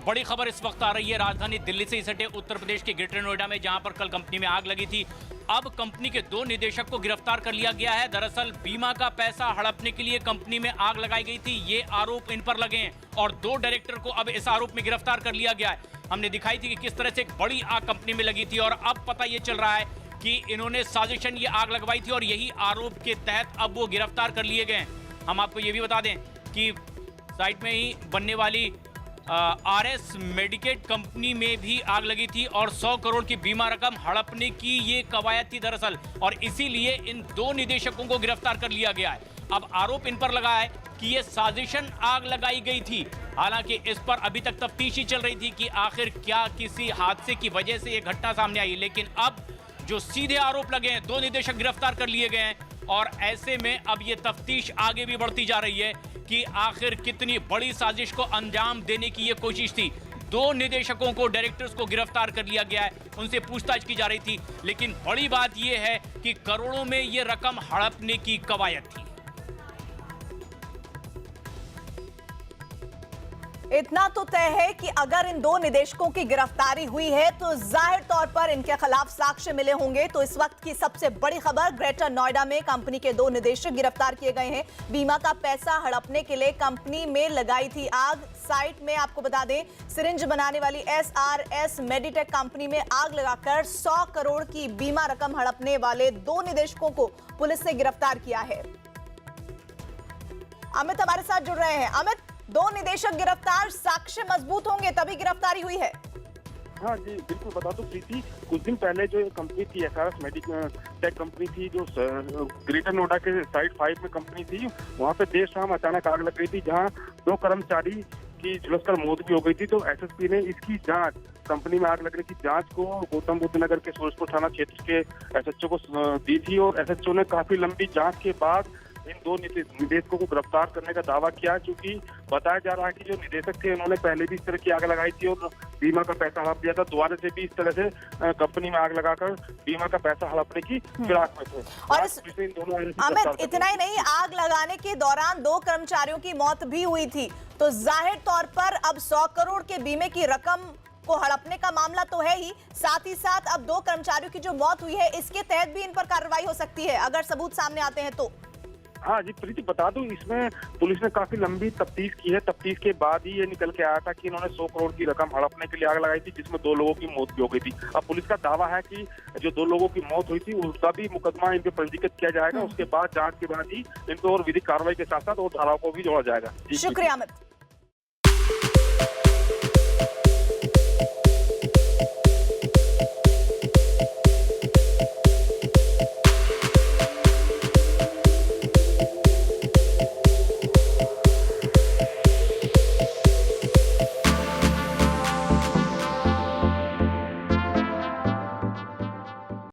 बड़ी खबर इस वक्त आ रही है राजधानी दिल्ली से सटे उत्तर प्रदेश के ग्रेटर नोएडा में, जहां पर कल कंपनी में आग लगी थी। अब कंपनी के 2 निदेशक को गिरफ्तार कर लिया गया है। दरअसल बीमा का पैसा हड़पने के लिए कंपनी में आग लगाई गई थी, ये आरोप इन पर लगे हैं और 2 डायरेक्टर को अब इस आरोप में गिरफ्तार कर लिया गया है। हमने दिखाई थी कि किस तरह से एक बड़ी आग कंपनी में लगी थी और अब पता ये चल रहा है कि इन्होंने साजिशन ये आग लगवाई थी और यही आरोप के तहत अब वो गिरफ्तार कर लिए गए हैं। हम आपको ये भी बता दें कि साइट में ही बनने वाली आरएस मेडिकेट कंपनी में भी आग लगी थी और 100 करोड़ की बीमा रकम हड़पने की ये कवायद थी दरअसल, और इसीलिए इन 2 निदेशकों को गिरफ्तार कर लिया गया है। अब आरोप इन पर लगा है कि ये साजिशन आग लगाई गई थी। हालांकि इस पर अभी तक तफ्तीश ही चल रही थी कि आखिर क्या किसी हादसे की वजह से ये घटना सामने आई, लेकिन अब जो सीधे आरोप लगे हैं 2 निदेशक गिरफ्तार कर लिए गए हैं और ऐसे में अब ये तफ्तीश आगे भी बढ़ती जा रही है कि आखिर कितनी बड़ी साजिश को अंजाम देने की ये कोशिश थी। 2 निदेशकों को, डायरेक्टर्स को गिरफ्तार कर लिया गया है, उनसे पूछताछ की जा रही थी, लेकिन बड़ी बात यह है कि करोड़ों में ये रकम हड़पने की कवायद थी। इतना तो तय है कि अगर इन 2 निदेशकों की गिरफ्तारी हुई है तो जाहिर तौर पर इनके खिलाफ साक्ष्य मिले होंगे। तो इस वक्त की सबसे बड़ी खबर, ग्रेटर नोएडा में कंपनी के 2 निदेशक गिरफ्तार किए गए हैं। बीमा का पैसा हड़पने के लिए कंपनी में लगाई थी आग। साइट में आपको बता दें, सिरिंज बनाने वाली SRS मेडिटेक कंपनी में आग लगाकर 100 करोड़ की बीमा रकम हड़पने वाले 2 निदेशकों को पुलिस ने गिरफ्तार किया है। अमित हमारे साथ जुड़ रहे हैं। अमित, 2 निदेशक गिरफ्तार, साक्ष्य मजबूत होंगे तभी गिरफ्तारी हुई है। हाँ जी, बिल्कुल बता दो प्रीति, कुछ दिन पहले जो कंपनी थी SRS मेडिटेक कंपनी थी, जो ग्रेटर नोएडा के साइड 5 में कंपनी थी, वहाँ पे देर शाम अचानक आग लग गई थी, जहाँ 2 कर्मचारी की झुलसकर मौत भी हो गई थी। तो SSP ने इसकी जांच, कंपनी में आग लगने की जांच को गौतम बुद्ध नगर के सूरजपुर थाना क्षेत्र के SHO को दी थी और SHO ने काफी लंबी जांच के बाद इन 2 निदेशकों को गिरफ्तार करने का दावा किया, क्योंकि बताया जा रहा है कि जो निदेशक थे उन्होंने पहले भी इस तरह की आग लगाई थी और बीमा का पैसा हड़प दिया था। दोबारा से भी इस तरह से कंपनी में आग लगाकर बीमा का पैसा हड़पने की फिराक में थे। और अमित, इतना ही नहीं, आग लगाने के दौरान 2 कर्मचारियों की मौत भी हुई थी। तो जाहिर तौर पर अब 100 करोड़ के बीमे की रकम को हड़पने का मामला तो है ही, साथ ही साथ अब 2 कर्मचारियों की जो मौत हुई है इसके तहत भी इन पर कार्रवाई हो सकती है अगर सबूत सामने आते हैं तो। हाँ जी प्रीति, बता दूं, इसमें पुलिस ने काफी लंबी तफ्तीश की है। तफ्तीश के बाद ही ये निकल के आया था कि इन्होंने 100 करोड़ की रकम हड़पने के लिए आग लगाई थी, जिसमें 2 लोगों की मौत भी हो गई थी। अब पुलिस का दावा है कि जो 2 लोगों की मौत हुई थी उसका भी मुकदमा इन पे पंजीकृत किया जाएगा। उसके बाद जांच के बाद ही इनको और विधिक कार्रवाई के साथ साथ और धाराओं को भी जोड़ा जाएगा। शुक्रिया अमित।